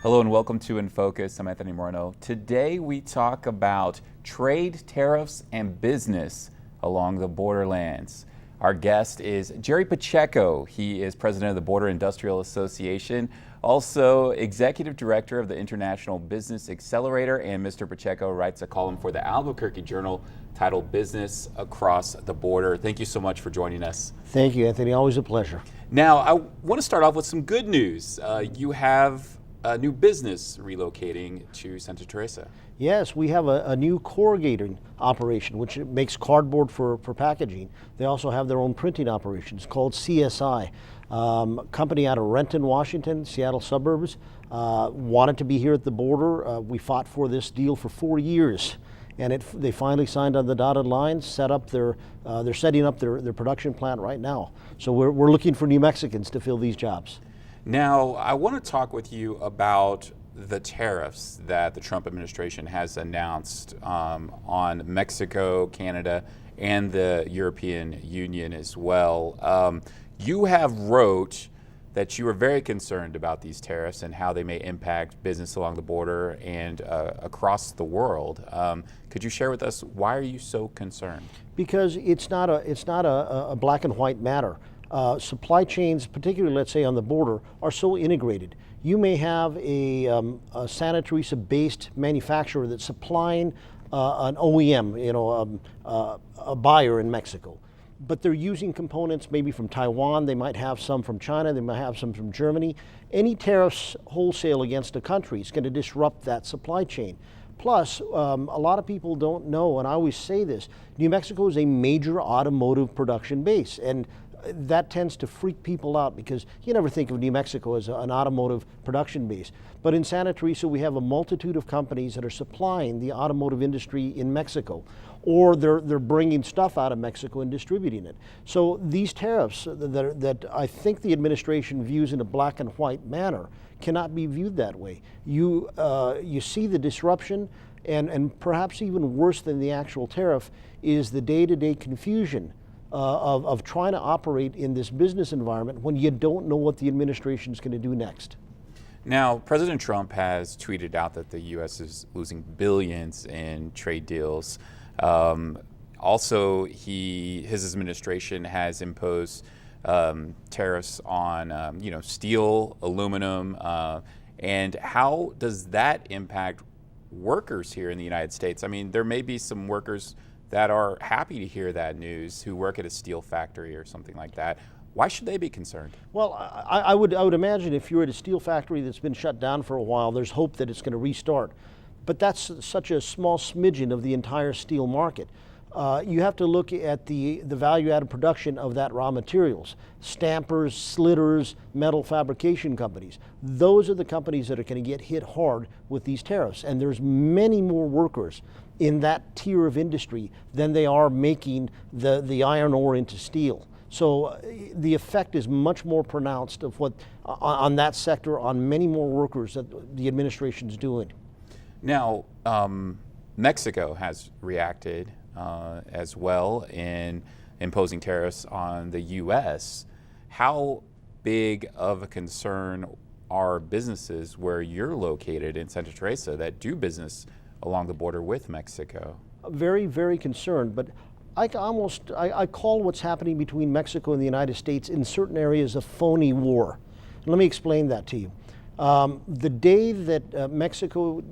Hello and welcome to In Focus. I'm Anthony Moreno. Today we talk about trade, tariffs, and business along the borderlands. Our guest is Jerry Pacheco. He is president of the Border Industrial Association, also executive director of the International Business Accelerator, and Mr. Pacheco writes a column for the Albuquerque Journal titled Business Across the Border. Thank you so much for joining us. Thank you, Anthony. Always a pleasure. Now, I want to start off with some good news. You have a new business relocating to Santa Teresa. Yes, we have a new corrugating operation, which makes cardboard for packaging. They also have their own printing operations called CSI. Company out of Renton, Washington, Seattle suburbs, wanted to be here at the border. We fought for this deal for 4 years, and they finally signed on the dotted line. They're setting up their production plant right now. So we're looking for New Mexicans to fill these jobs. Now, I want to talk with you about the tariffs that the Trump administration has announced on Mexico, Canada, and the European Union as well. You have wrote that you are very concerned about these tariffs and how they may impact business along the border and across the world. Could you share with us, why are you so concerned? Because it's not a black and white matter. Supply chains, particularly let's say on the border, are so integrated. You may have a Santa Teresa-based manufacturer that's supplying an OEM, a buyer in Mexico, but they're using components maybe from Taiwan. They might have some from China. They might have some from Germany. Any tariffs wholesale against a country is going to disrupt that supply chain. Plus, a lot of people don't know, and I always say this, New Mexico is a major automotive production base, and that tends to freak people out because you never think of New Mexico as an automotive production base. But in Santa Teresa, we have a multitude of companies that are supplying the automotive industry in Mexico, or they're bringing stuff out of Mexico and distributing it. So these tariffs that I think the administration views in a black and white manner cannot be viewed that way. You see the disruption, and perhaps even worse than the actual tariff is the day-to-day confusion of trying to operate in this business environment when you don't know what the administration is going to do next. Now, President Trump has tweeted out that the U.S. is losing billions in trade deals. Also, his administration has imposed tariffs on steel, aluminum, and how does that impact workers here in the United States? I mean, there may be some workers that are happy to hear that news who work at a steel factory or something like that. Why should they be concerned? Well, I would imagine if you're at a steel factory that's been shut down for a while, there's hope that it's going to restart. But that's such a small smidgen of the entire steel market. You have to look at the value-added production of that raw materials. Stampers, slitters, metal fabrication companies. Those are the companies that are going to get hit hard with these tariffs. And there's many more workers in that tier of industry than they are making the iron ore into steel. So the effect is much more pronounced of on that sector, on many more workers that the administration is doing. Now, Mexico has reacted as well in imposing tariffs on the U.S. How big of a concern are businesses where you're located in Santa Teresa that do business along the border with Mexico? Very, very concerned, but I call what's happening between Mexico and the United States in certain areas a phony war. And let me explain that to you. The day that Mexico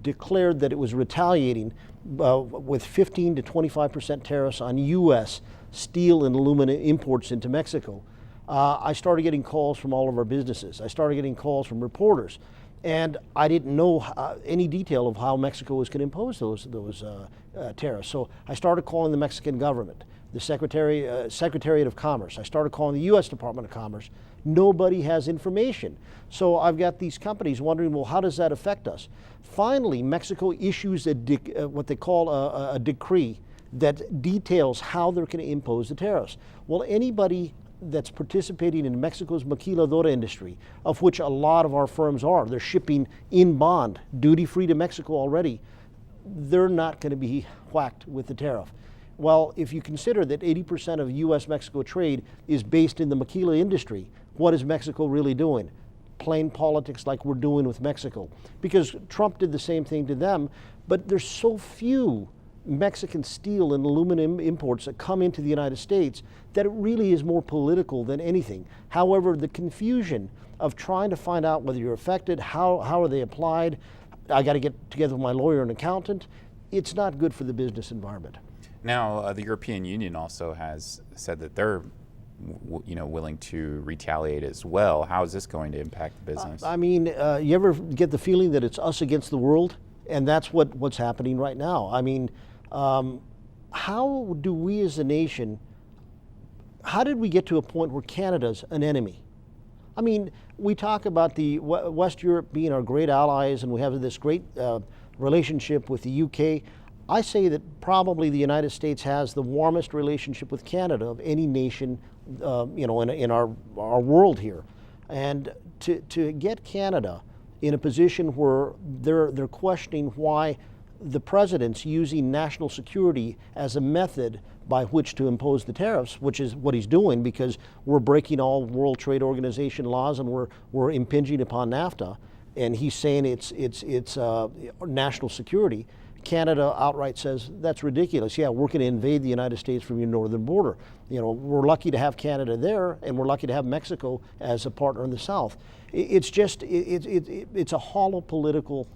declared that it was retaliating with 15 to 25% tariffs on U.S. steel and aluminum imports into Mexico, I started getting calls from all of our businesses. I started getting calls from reporters, and I didn't know any detail of how Mexico was going to impose those tariffs. So I started calling the Mexican government, the Secretariat of Commerce. I started calling the U.S. Department of Commerce. Nobody has information. So I've got these companies wondering, well, how does that affect us? Finally, Mexico issues what they call a decree that details how they're going to impose the tariffs. Well, anybody that's participating in Mexico's maquiladora industry, of which a lot of our firms are, they're shipping in bond, duty-free to Mexico already, they're not going to be whacked with the tariff. Well, if you consider that 80% of U.S.-Mexico trade is based in the maquila industry, what is Mexico really doing? playing politics like we're doing with Mexico. Because Trump did the same thing to them, but there's so few Mexican steel and aluminum imports that come into the United States that it really is more political than anything. However, the confusion of trying to find out whether you're affected, how are they applied, I got to get together with my lawyer and accountant, it's not good for the business environment. Now, the European Union also has said that they're willing to retaliate as well. How is this going to impact the business? I mean, you ever get the feeling that it's us against the world? And that's what's happening right now. I mean, how do we as a nation, how did we get to a point where Canada's an enemy? I mean, we talk about the West Europe being our great allies and we have this great relationship with the UK. I say that probably the United States has the warmest relationship with Canada of any nation, in our world here. And to get Canada in a position where they're questioning why the president's using national security as a method by which to impose the tariffs, which is what he's doing because we're breaking all World Trade Organization laws and we're impinging upon NAFTA, and he's saying it's national security. Canada outright says that's ridiculous. Yeah, we're going to invade the United States from your northern border. We're lucky to have Canada there, and we're lucky to have Mexico as a partner in the south. It's just it's a hollow political.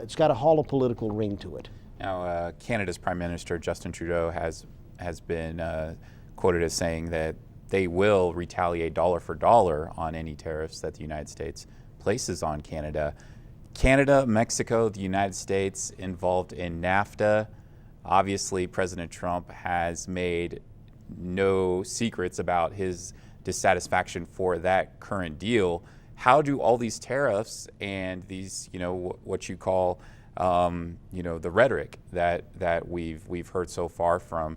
It's got a hollow political ring to it. Now, Canada's Prime Minister Justin Trudeau has been quoted as saying that they will retaliate dollar for dollar on any tariffs that the United States places on Canada. Canada, Mexico, the United States involved in NAFTA. Obviously, President Trump has made no secrets about his dissatisfaction for that current deal. How do all these tariffs and these, what you call, the rhetoric that we've heard so far from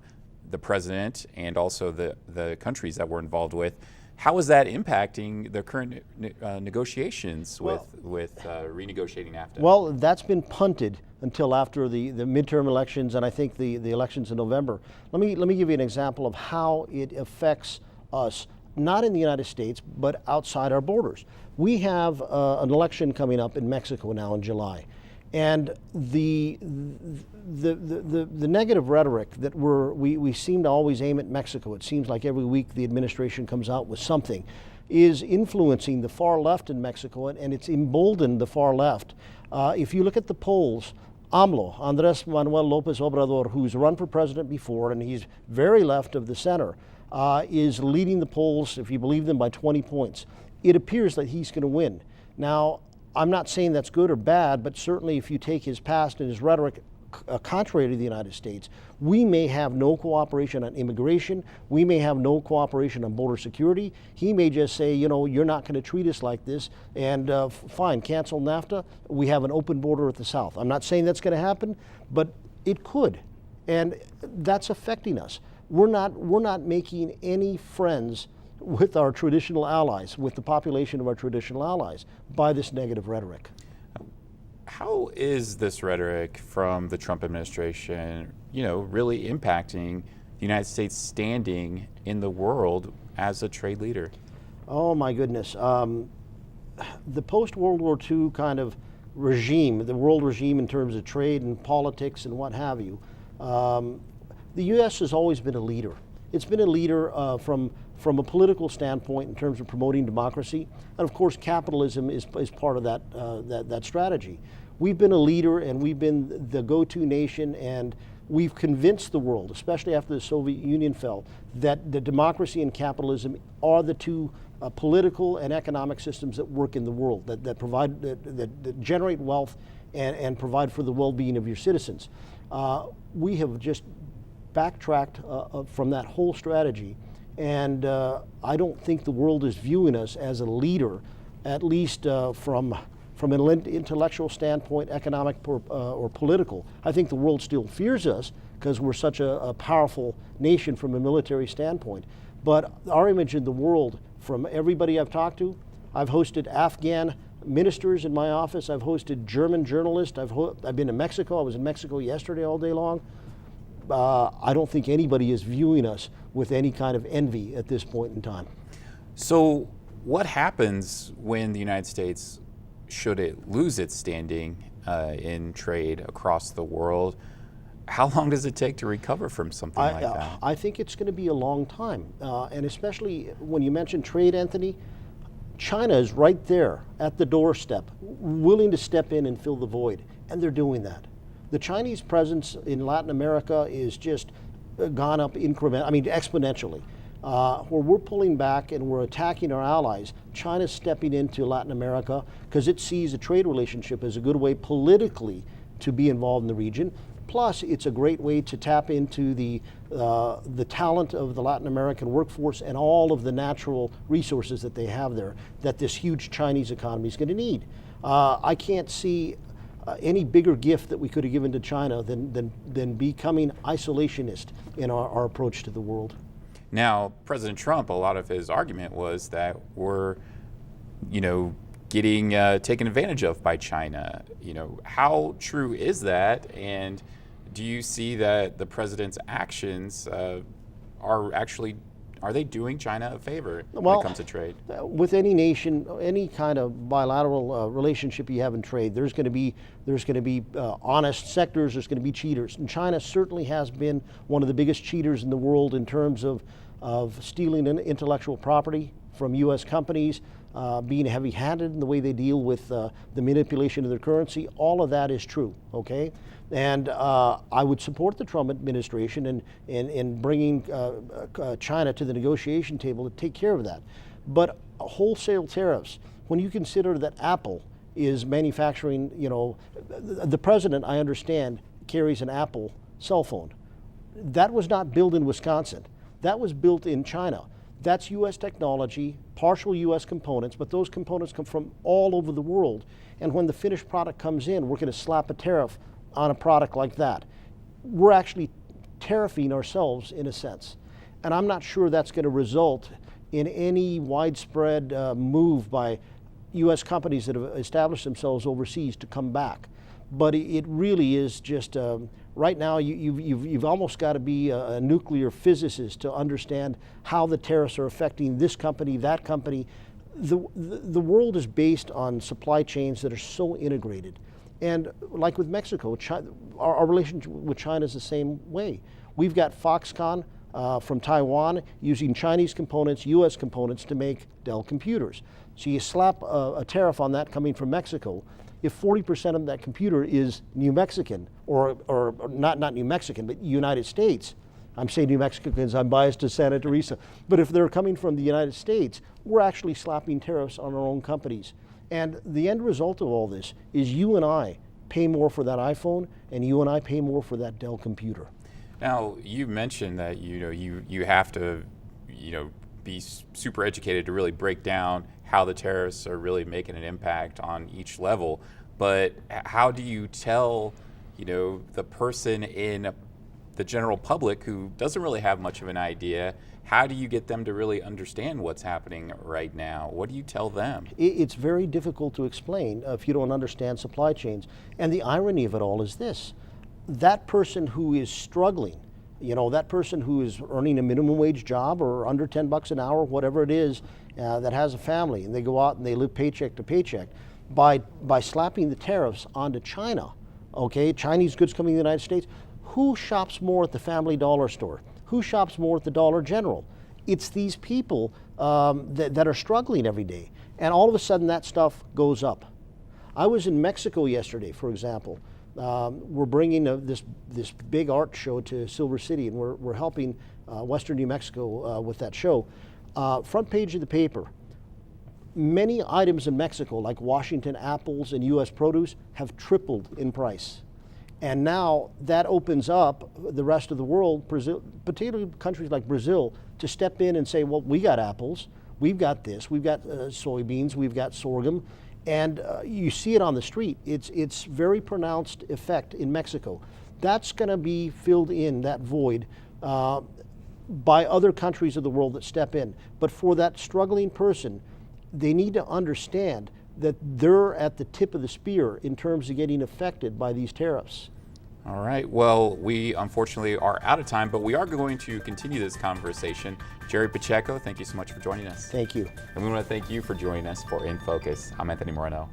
the president and also the countries that we're involved with, how is that impacting the current negotiations with renegotiating NAFTA? Well, that's been punted until after the midterm elections and I think the elections in November. Let me give you an example of how it affects us, not in the United States, but outside our borders. We have an election coming up in Mexico now in July. And the negative rhetoric that we seem to always aim at Mexico, it seems like every week the administration comes out with something, is influencing the far left in Mexico, and it's emboldened the far left. If you look at the polls, AMLO, Andrés Manuel López Obrador, who's run for president before, and he's very left of the center, is leading the polls, if you believe them, by 20 points. It appears that he's going to win. Now, I'm not saying that's good or bad, but certainly if you take his past and his rhetoric contrary to the United States, we may have no cooperation on immigration. We may have no cooperation on border security. He may just say, you're not going to treat us like this, and fine, cancel NAFTA. We have an open border at the south. I'm not saying that's going to happen, but it could, and that's affecting us. We're not making any friends with our traditional allies, with the population of our traditional allies, by this negative rhetoric. How is this rhetoric from the Trump administration, really impacting the United States standing in the world as a trade leader? Oh my goodness. The post-World War II kind of regime, the world regime in terms of trade and politics and what have you, the U.S. has always been a leader. It's been a leader from a political standpoint in terms of promoting democracy, and of course capitalism is part of that strategy. We've been a leader and we've been the go-to nation, and we've convinced the world, especially after the Soviet Union fell, that the democracy and capitalism are the two political and economic systems that work in the world, that generate wealth and provide for the well-being of your citizens. We have just backtracked from that whole strategy, and I don't think the world is viewing us as a leader, at least from an intellectual standpoint, economic or political. I think the world still fears us because we're such a powerful nation from a military standpoint. But our image in the world, from everybody I've talked to, I've hosted Afghan ministers in my office, I've hosted German journalists, I've been to Mexico, I was in Mexico yesterday all day long. I don't think anybody is viewing us with any kind of envy at this point in time. So what happens when the United States, should it lose its standing in trade across the world? How long does it take to recover from something like that? I think it's going to be a long time. And especially when you mention trade, Anthony, China is right there at the doorstep, willing to step in and fill the void. And they're doing that. The Chinese presence in Latin America is just gone up exponentially. Where we're pulling back and we're attacking our allies, China's stepping into Latin America because it sees a trade relationship as a good way politically to be involved in the region. Plus, it's a great way to tap into the talent of the Latin American workforce and all of the natural resources that they have there that this huge Chinese economy is going to need. I can't see any bigger gift that we could have given to China than becoming isolationist in our approach to the world. Now, President Trump, a lot of his argument was that we're, getting taken advantage of by China. How true is that? And do you see that the president's actions are they doing China a favor when it comes to trade? With any nation, any kind of bilateral relationship you have in trade, there's going to be honest sectors. There's going to be cheaters, and China certainly has been one of the biggest cheaters in the world in terms of stealing intellectual property from U.S. companies, being heavy-handed in the way they deal with the manipulation of their currency. All of that is true. Okay. And I would support the Trump administration in bringing China to the negotiation table to take care of that. But wholesale tariffs, when you consider that Apple is manufacturing, the president, I understand, carries an Apple cell phone. That was not built in Wisconsin. That was built in China. That's U.S. technology, partial U.S. components, but those components come from all over the world. And when the finished product comes in, we're going to slap a tariff on a product like that. We're actually tariffing ourselves in a sense. And I'm not sure that's going to result in any widespread move by U.S. companies that have established themselves overseas to come back. But it really is just, right now you've almost got to be a nuclear physicist to understand how the tariffs are affecting this company, that company. The world is based on supply chains that are so integrated. And like with Mexico, our relationship with China is the same way. We've got Foxconn from Taiwan using Chinese components, U.S. components to make Dell computers. So you slap a tariff on that coming from Mexico. If 40% of that computer is New Mexican, or not New Mexican, but United States, I'm saying New Mexico because I'm biased to Santa Teresa, but if they're coming from the United States, we're actually slapping tariffs on our own companies. And the end result of all this is you and I pay more for that iPhone, and you and I pay more for that Dell computer. Now, you mentioned that you have to be super educated to really break down how the tariffs are really making an impact on each level. But how do you tell the person in the general public who doesn't really have much of an idea? How do you get them to really understand what's happening right now? What do you tell them? It's very difficult to explain if you don't understand supply chains. And the irony of it all is this: that person who is struggling, that person who is earning a minimum wage job or under $10 an hour, whatever it is, that has a family, and they go out and they live paycheck to paycheck, by slapping the tariffs onto China, okay, Chinese goods coming to the United States, who shops more at the Family Dollar store? Who shops more at the Dollar General? It's these people that are struggling every day. And all of a sudden that stuff goes up. I was in Mexico yesterday, for example. We're bringing this big art show to Silver City, and we're helping Western New Mexico with that show. Front page of the paper, many items in Mexico, like Washington apples and U.S. produce, have tripled in price. And now that opens up the rest of the world, Brazil, particularly countries like Brazil, to step in and say, well, we got apples, we've got this, we've got soybeans, we've got sorghum, and you see it on the street. It's very pronounced effect in Mexico. That's going to be filled in, that void, by other countries of the world that step in. But for that struggling person, they need to understand that they're at the tip of the spear in terms of getting affected by these tariffs. All right. Well, we unfortunately are out of time, but we are going to continue this conversation. Jerry Pacheco, thank you so much for joining us. Thank you. And we want to thank you for joining us for In Focus. I'm Anthony Moreno.